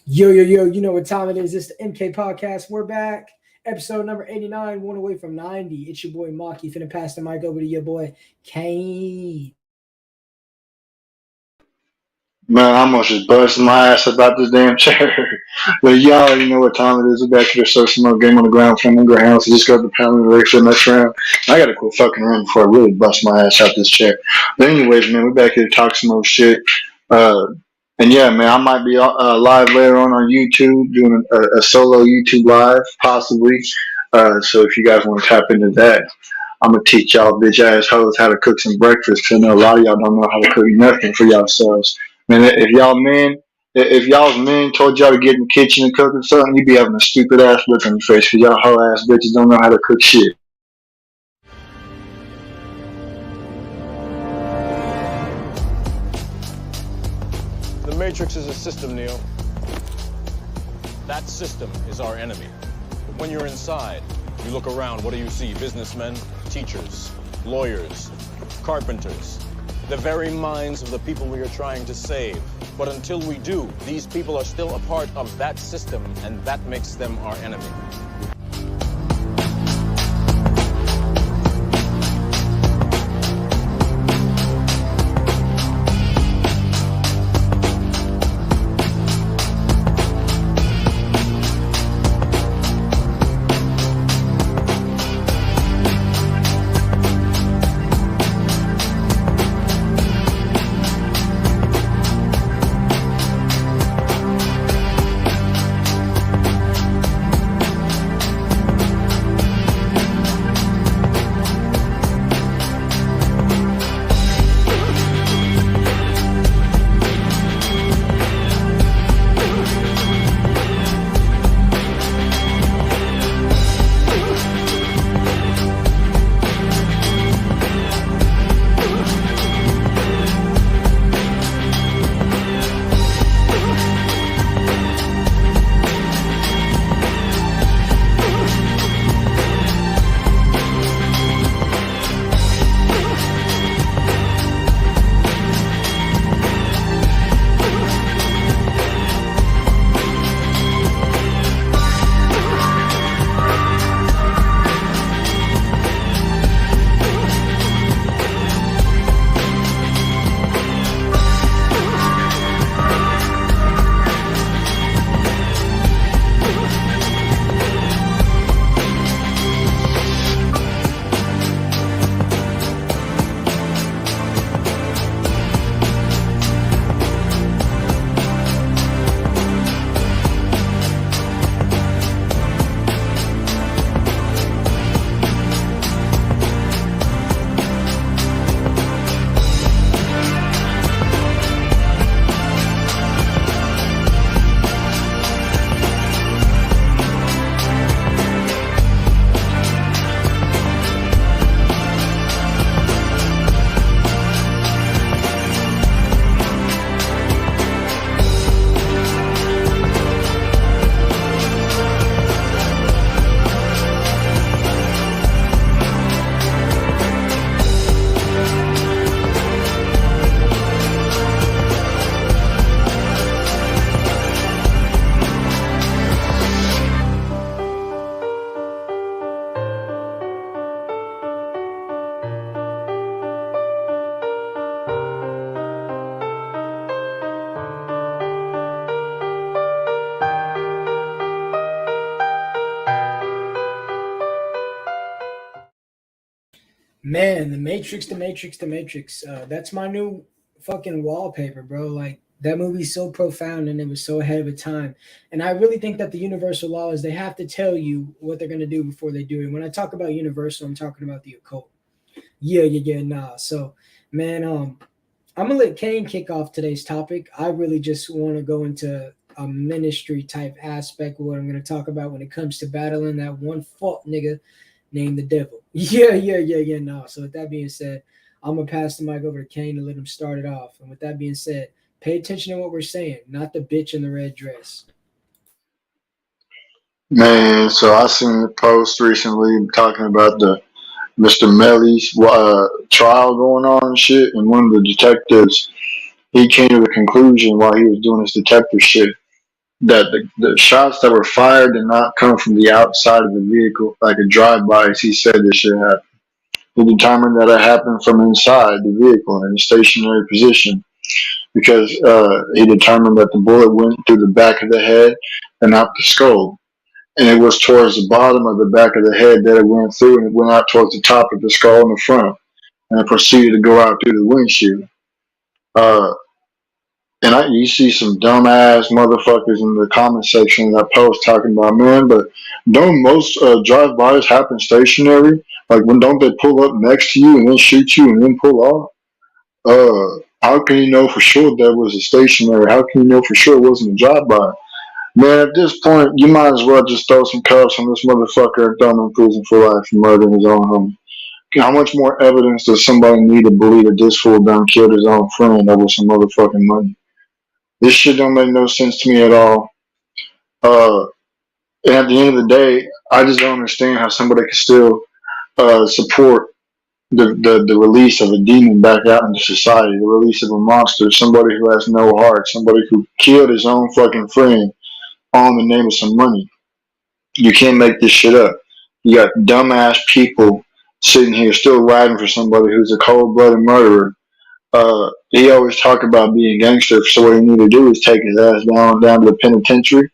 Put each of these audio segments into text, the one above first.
Yo, yo, yo, you know what time it is. It's the MK Podcast. We're back. Episode number 89, one away from 90. It's your boy Maki. Finna pass the mic over to your boy Kane. Man, I almost just busted my ass about this damn chair. But y'all already know what time it is. We're back to the social mode game on the ground from the house. Just got the pound of the for the next round. I gotta quit fucking around before I really bust my ass out this chair. But anyways, man, we're back here to talk some more shit. Uh, and yeah, man, I might be live later on YouTube doing a solo YouTube live, possibly. So if you guys want to tap into that, I'm gonna teach y'all bitch ass hoes how to cook some breakfast. Cause I know a lot of y'all don't know how to cook nothing for yourselves. Man, if y'all's men told y'all to get in the kitchen and cook or something, you'd be having a stupid ass look on your face. Cause y'all hoe ass bitches don't know how to cook shit. The Matrix is a system, Neo. That system is our enemy. But when you're inside, you look around, what do you see? Businessmen, teachers, lawyers, carpenters. The very minds of the people we are trying to save. But until we do, these people are still a part of that system, and that makes them our enemy. Man, the Matrix, the Matrix, the Matrix. That's my new fucking wallpaper, bro. Like that movie's so profound and it was so ahead of its time. And I really think that the universal law is they have to tell you what they're gonna do before they do it. When I talk about universal, I'm talking about the occult. Nah. So, man, I'm gonna let Kane kick off today's topic. I really just want to go into a ministry type aspect of what I'm gonna talk about when it comes to battling that one fault nigga named the devil. Nah. So with that being said, I'm gonna pass the mic over to Kane to let him start it off. And with that being said, pay attention to what we're saying, not the bitch in the red dress. Man, so I seen the post recently talking about the Mr. Melly's trial going on and shit, and one of the detectives he came to the conclusion while he was doing his detective shit that the shots that were fired did not come from the outside of the vehicle, like a drive-by, as he said this shit happened. He determined that it happened from inside the vehicle in a stationary position because he determined that the bullet went through the back of the head and out the skull. And it was towards the bottom of the back of the head that it went through, and it went out towards the top of the skull in the front, and it proceeded to go out through the windshield. Uh, you see some dumbass motherfuckers in the comment section of that post talking about, man, but don't most drive-bys happen stationary? Like, when don't they pull up next to you and then shoot you and then pull off? How can you know for sure that was a stationary? How can you know for sure it wasn't a drive-by? Man, at this point, you might as well just throw some cuffs on this motherfucker and throw him in prison for life for murdering his own homie. How much more evidence does somebody need to believe that this fool done killed his own friend over some motherfucking money? This shit don't make no sense to me at all. Uh, and at the end of the day, I just don't understand how somebody can still support the release of a demon back out into society, the release of a monster, somebody who has no heart, somebody who killed his own fucking friend all in the name of some money. You can't make this shit up. You got dumbass people sitting here still riding for somebody who's a cold-blooded murderer. He always talked about being a gangster, so what he need to do is take his ass down to the penitentiary,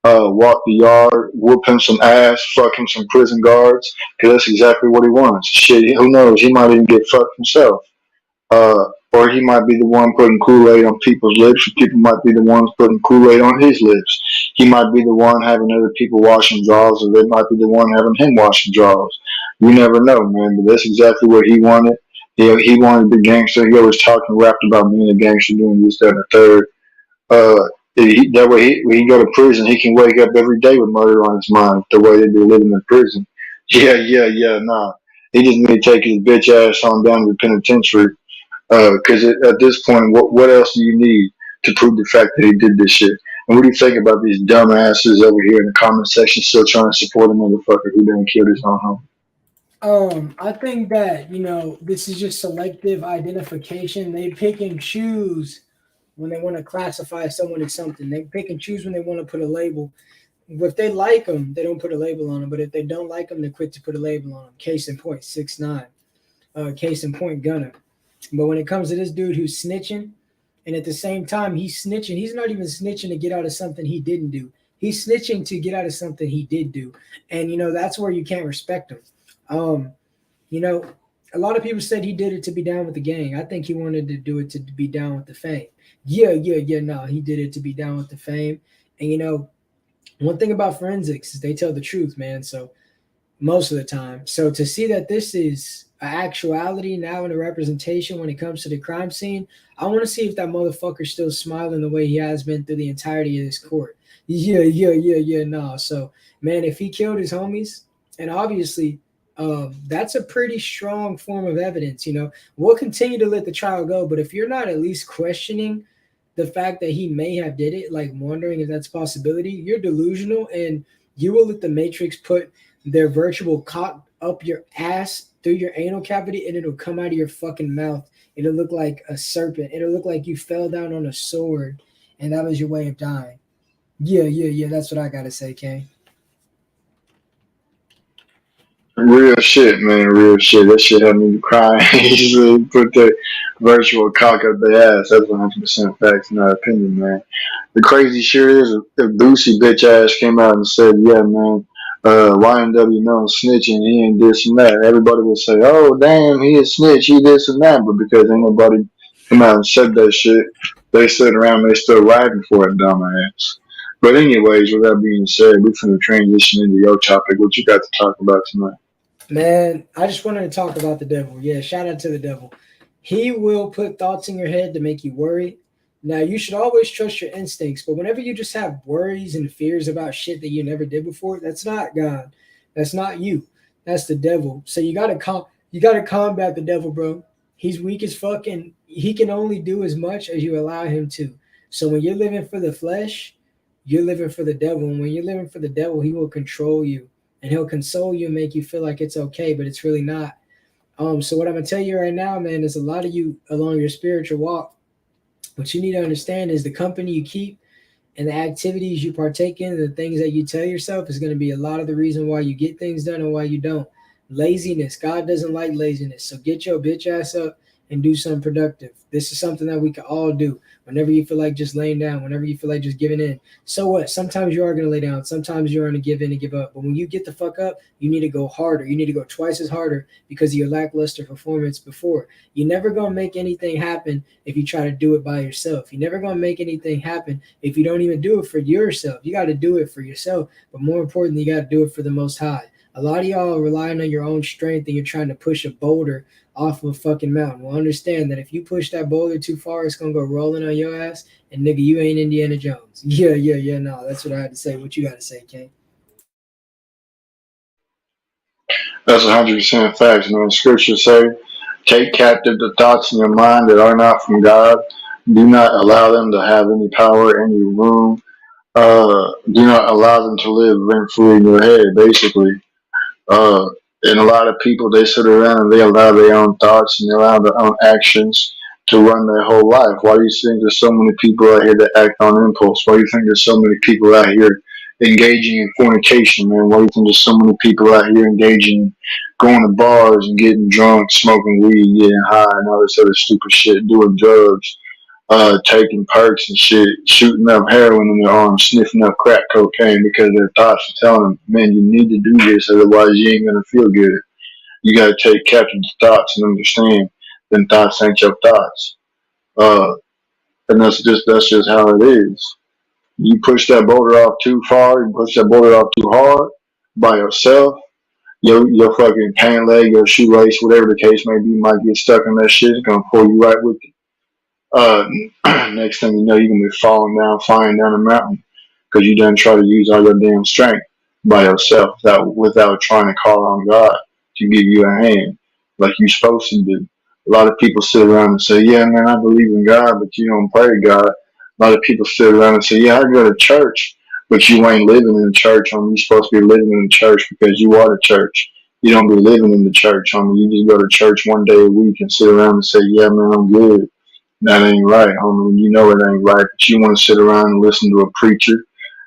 walk the yard, whoop him some ass, fuck him some prison guards, because that's exactly what he wants. Shit, who knows? He might even get fucked himself. Or he might be the one putting Kool-Aid on people's lips, or people might be the ones putting Kool-Aid on his lips. He might be the one having other people washing drawers, or they might be the one having him washing drawers. You never know, man, but that's exactly what he wanted. He wanted to be gangster. He always talked and rapped about being a gangster, doing this, that, and the third. That way, when he go to prison, he can wake up every day with murder on his mind, the way they be living in prison. Yeah, nah. He just need to take his bitch ass on down to the penitentiary. Because at this point, what else do you need to prove the fact that he did this shit? And what do you think about these dumbasses over here in the comment section still trying to support a motherfucker who didn't kill his own home? I think that, this is just selective identification. They pick and choose when they want to classify someone as something. They pick and choose when they want to put a label. If they like them, they don't put a label on them. But if they don't like them, they're quick to put a label on them. Case in point, 6ix9ine. Case in point, Gunna. But when it comes to this dude who's snitching, and at the same time he's snitching, he's not even snitching to get out of something he didn't do. He's snitching to get out of something he did do. And, that's where you can't respect him. A lot of people said he did it to be down with the gang. I think he wanted to do it to be down with the fame. No, he did it to be down with the fame. And, one thing about forensics is they tell the truth, man. So most of the time. So to see that this is an actuality now in a representation when it comes to the crime scene, I want to see if that motherfucker's still smiling the way he has been through the entirety of this court. No. So, man, if he killed his homies, and obviously that's a pretty strong form of evidence, we'll continue to let the trial go. But if you're not at least questioning the fact that he may have did it, like wondering if that's a possibility, you're delusional, and you will let the Matrix put their virtual cock up your ass through your anal cavity, and it'll come out of your fucking mouth. It'll look like a serpent. It'll look like you fell down on a sword, and that was your way of dying. Yeah. That's what I gotta say, Kane. Real shit, man. Real shit. That shit had me crying. He just put the virtual cock up their ass. That's 100% facts, in my opinion, man. The crazy shit is, if Boosie bitch ass came out and said, yeah, man, YNW known snitching, he ain't this and that, everybody would say, oh, damn, he a snitch, he this and that. But because ain't nobody come out and said that shit, they sit around and they still riding for it, dumbass. But anyways, with that being said, we're finna transition into your topic. What you got to talk about tonight? Man, I just wanted to talk about the devil. Yeah, shout out to the devil. He will put thoughts in your head to make you worry. Now, you should always trust your instincts, but whenever you just have worries and fears about shit that you never did before, that's not God. That's not you. That's the devil. So you gotta combat the devil, bro. He's weak as fuck, and he can only do as much as you allow him to. So when you're living for the flesh, you're living for the devil. And when you're living for the devil, he will control you. And he'll console you and make you feel like it's okay, but it's really not. So what I'm gonna tell you right now, man, is a lot of you along your spiritual walk, what you need to understand is the company you keep and the activities you partake in, the things that you tell yourself is going to be a lot of the reason why you get things done and why you don't. Laziness. God doesn't like laziness. So get your bitch ass up and do something productive. This is something that we can all do. Whenever you feel like just laying down, whenever you feel like just giving in. So what? Sometimes you are going to lay down. Sometimes you're going to give in and give up. But when you get the fuck up, you need to go harder. You need to go twice as harder because of your lackluster performance before. You're never going to make anything happen if you try to do it by yourself. You're never going to make anything happen if you don't even do it for yourself. You got to do it for yourself. But more importantly, you got to do it for the Most High. A lot of y'all are relying on your own strength and you're trying to push a boulder off of a fucking mountain. Well, understand that if you push that boulder too far, it's gonna go rolling on your ass. And nigga, you ain't Indiana Jones. Yeah. No, that's what I had to say. What you got to say, King? That's 100% facts, man. Scripture say, take captive the thoughts in your mind that are not from God. Do not allow them to have any power, any room. Do not allow them to live rent free in your head, basically. Uh, and a lot of people, they sit around and they allow their own thoughts and they allow their own actions to run their whole life. Why do you think there's so many people out here that act on impulse? Why do you think there's so many people out here engaging in fornication, man? Why do you think there's so many people out here engaging, going to bars and getting drunk, smoking weed, getting high, and all this other stupid shit, doing drugs, taking perks and shit, shooting up heroin in their arms, sniffing up crack cocaine because their thoughts are telling them, man, you need to do this, otherwise you ain't gonna feel good. You gotta take captive the thoughts and understand them thoughts ain't your thoughts. Uh, and that's just how it is. You push that boulder off too far, you push that boulder off too hard by yourself, your fucking pant leg, your shoelace, whatever the case may be, might get stuck in that shit. It's gonna pull you right with you. Uh, Next thing you know, you're gonna be falling down, flying down a mountain because you done try to use all your damn strength by yourself without trying to call on God to give you a hand like you're supposed to do. A lot of people sit around and say, "Yeah, man, I believe in God," but you don't pray to God. A lot of people sit around and say, "Yeah, I go to church," but you ain't living in the church. You're supposed to be living in the church because you are the church. You don't be living in the church. You just go to church one day a week and sit around and say, "Yeah, man, I'm good." That ain't right, homie. You know it ain't right, but you want to sit around and listen to a preacher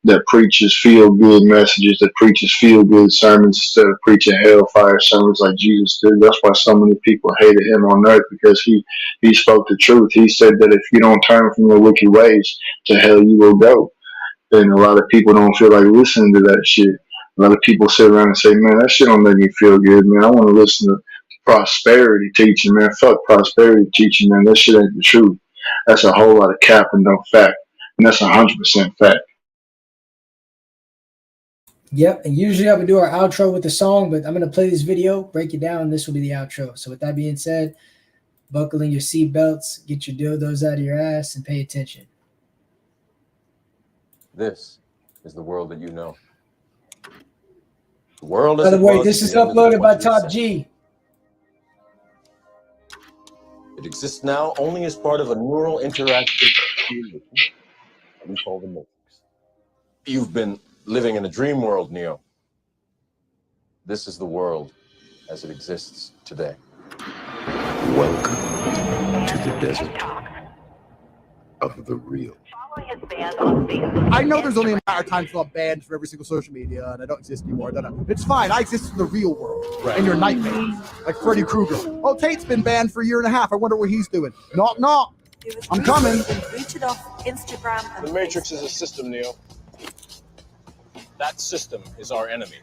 that preaches feel good messages, that preaches feel good sermons instead of preaching hellfire sermons like Jesus did. That's why so many people hated him on earth because he spoke the truth. He said that if you don't turn from your wicked ways, to hell you will go. And a lot of people don't feel like listening to that shit. A lot of people sit around and say, man, that shit don't make me feel good, man. I want to listen to prosperity teaching, man. Fuck prosperity teaching, man. That shit ain't the truth. That's a whole lot of cap and no fact. And that's 100% fact. Yep, and usually I would do our outro with a song, but I'm going to play this video, break it down, and this will be the outro. So with that being said, buckle in your seatbelts, get your dildos out of your ass, and pay attention. This is the world that you know. The world By the way, this is uploaded by Top G. It exists now only as part of a neural interactive community that we call the Matrix. You've been living in a dream world, Neo. This is the world as it exists today. Welcome to the desert of the real. I know there's only a matter of time until I'm banned from every single social media and I don't exist anymore. It's fine. I exist in the real world. Right. And your nightmares. Like Freddy Krueger. Oh, Tate's been banned for a year and a half. I wonder what he's doing. Knock, knock. I'm coming. The Matrix is a system, Neo. That system is our enemy.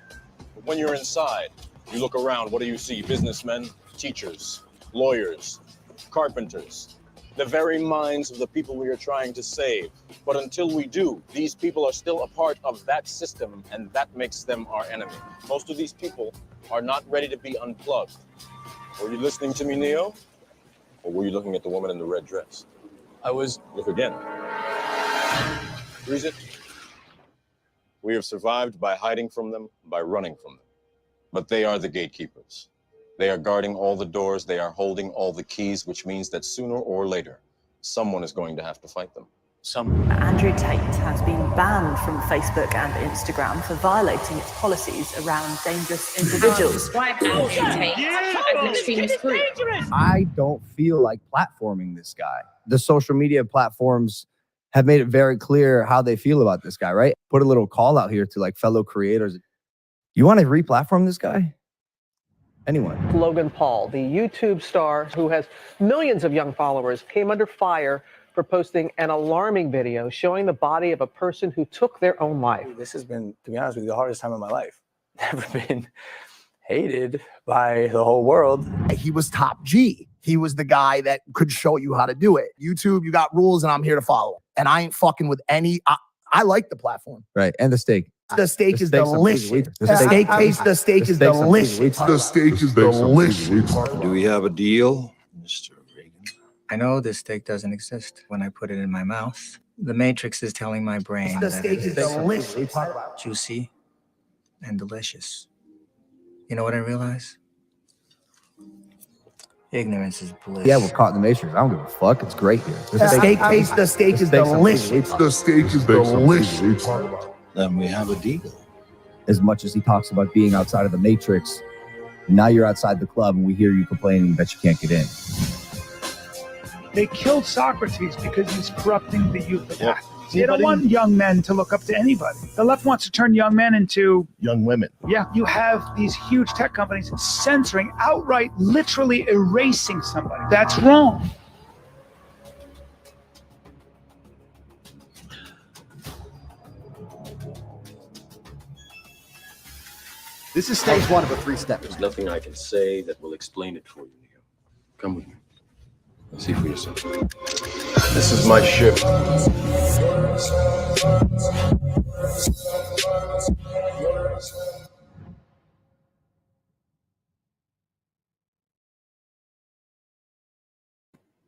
But when you're inside, you look around, what do you see? Businessmen, teachers, lawyers, carpenters. The very minds of the people we are trying to save. But until we do, these people are still a part of that system, and that makes them our enemy. Most of these people are not ready to be unplugged. Were you listening to me, Neo? Or were you looking at the woman in the red dress? I was. Look again. Freeze it. We have survived by hiding from them, by running from them. But they are the gatekeepers. They are guarding all the doors, they are holding all the keys, which means that sooner or later, someone is going to have to fight them. Andrew Tate has been banned from Facebook and Instagram for violating its policies around dangerous individuals. I don't feel like platforming this guy. The social media platforms have made it very clear how they feel about this guy, right? Put a little call out here to like fellow creators. You want to re-platform this guy? Anyone? Logan Paul, the YouTube star who has millions of young followers, came under fire for posting an alarming video showing the body of a person who took their own life. This has been, to be honest with you, the hardest time of my life. Never been hated by the whole world. He was top G. He was the guy that could show you how to do it. YouTube, you got rules and I'm here to follow. And I ain't fucking with any. I like the platform. Right. And the steak. The steak is delicious. The steak tastes, the steak is delicious. The steak is delicious. Do we have a deal, Mr. Reagan? I know this steak doesn't exist when I put it in my mouth. The Matrix is telling my brain The that steak it is delicious. juicy and delicious. You know what I realize? Ignorance is bliss. Yeah, we're caught in the Matrix. I don't give a fuck. It's great here. The steak tastes, the steak is delicious. The steak is delicious. Then we have a deal. As much as he talks about being outside of the Matrix, now you're outside the club and we hear you complaining that you can't get in. They killed Socrates because he's corrupting the youth of Athens. They don't want young men to look up to anybody. The left wants to turn young men into Young women. Yeah, you have these huge tech companies censoring, outright, literally erasing somebody. That's wrong. This is stage one of a 3-step. There's nothing I can say that will explain it for you, Neo. Come with me. See for yourself. This is my ship.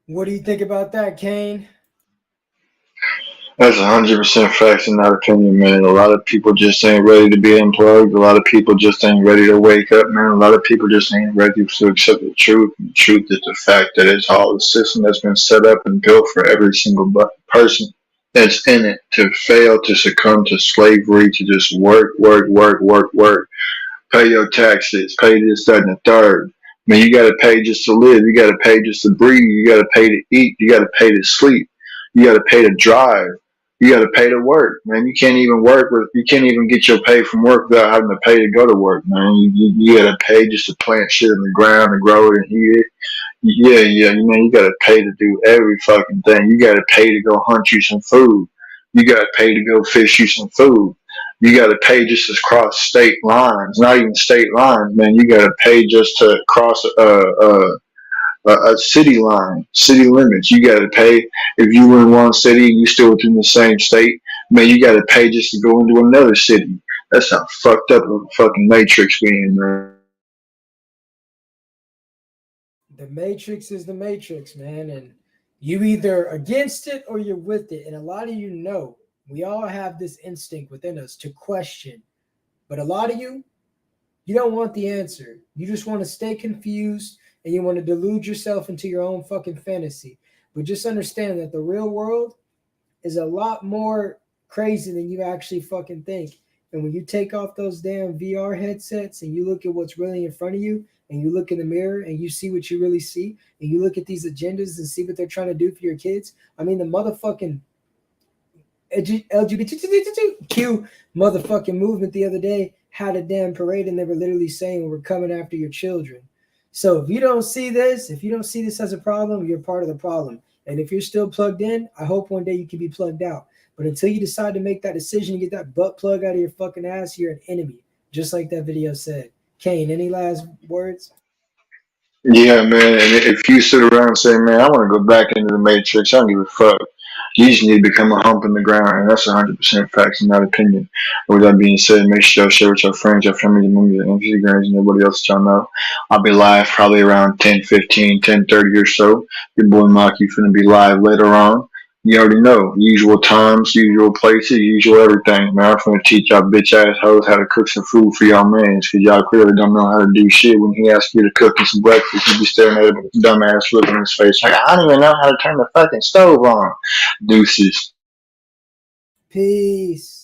What do you think about that, Kane? That's 100% facts and not opinion, man. A lot of people just ain't ready to be unplugged. A lot of people just ain't ready to wake up, man. A lot of people just ain't ready to accept the truth. And the truth is the fact that it's all the system that's been set up and built for every single person that's in it to fail, to succumb to slavery, to just work. Pay your taxes, pay this, that, and the third. I mean, you got to pay just to live. You got to pay just to breathe. You got to pay to eat. You got to pay to sleep. You got to pay to drive. You got to pay to work, man. You can't even you can't even get your pay from work without having to pay to go to work, man. You got to pay just to plant shit in the ground and grow it and eat it. Yeah, you got to pay to do every fucking thing. You got to pay to go hunt you some food. You got to pay to go fish you some food. You got to pay just to cross state lines, not even state lines, man. You got to pay just to cross a city line, city limits. You got to pay if you were in one city and you still within the same state. Man, you got to pay just to go into another city. That's how fucked up a fucking matrix we in, man. The Matrix is the Matrix, man, and you either against it or you're with it. And a lot of you know, we all have this instinct within us to question. But a lot of you don't want the answer. You just want to stay confused and you want to delude yourself into your own fucking fantasy. But just understand that the real world is a lot more crazy than you actually fucking think. And when you take off those damn VR headsets and you look at what's really in front of you and you look in the mirror and you see what you really see and you look at these agendas and see what they're trying to do for your kids. I mean, the motherfucking LGBTQ motherfucking movement the other day had a damn parade and they were literally saying we're coming after your children. So if you don't see this as a problem, you're part of the problem. And if you're still plugged in, I hope one day you can be plugged out. But until you decide to make that decision and get that butt plug out of your fucking ass, you're an enemy. Just like that video said. Kane, any last words? Yeah, man. And if you sit around and say, man, I want to go back into the Matrix, I don't give a fuck. You just need to become a hump in the ground, and that's 100% facts and not opinion. With that being said, make sure y'all share with your friends, your family, your Instagrams, and everybody else that y'all know. I'll be live probably around 10:15, 10:30 or so. Your boy Maki finna be live later on. You already know, usual times, usual places, usual everything. Man, I'm finna teach y'all bitch ass hoes how to cook some food for y'all mans, cause y'all clearly don't know how to do shit. When he asks you to cook him some breakfast, you be staring at him with a dumbass look on his face like, I don't even know how to turn the fucking stove on. Deuces. Peace.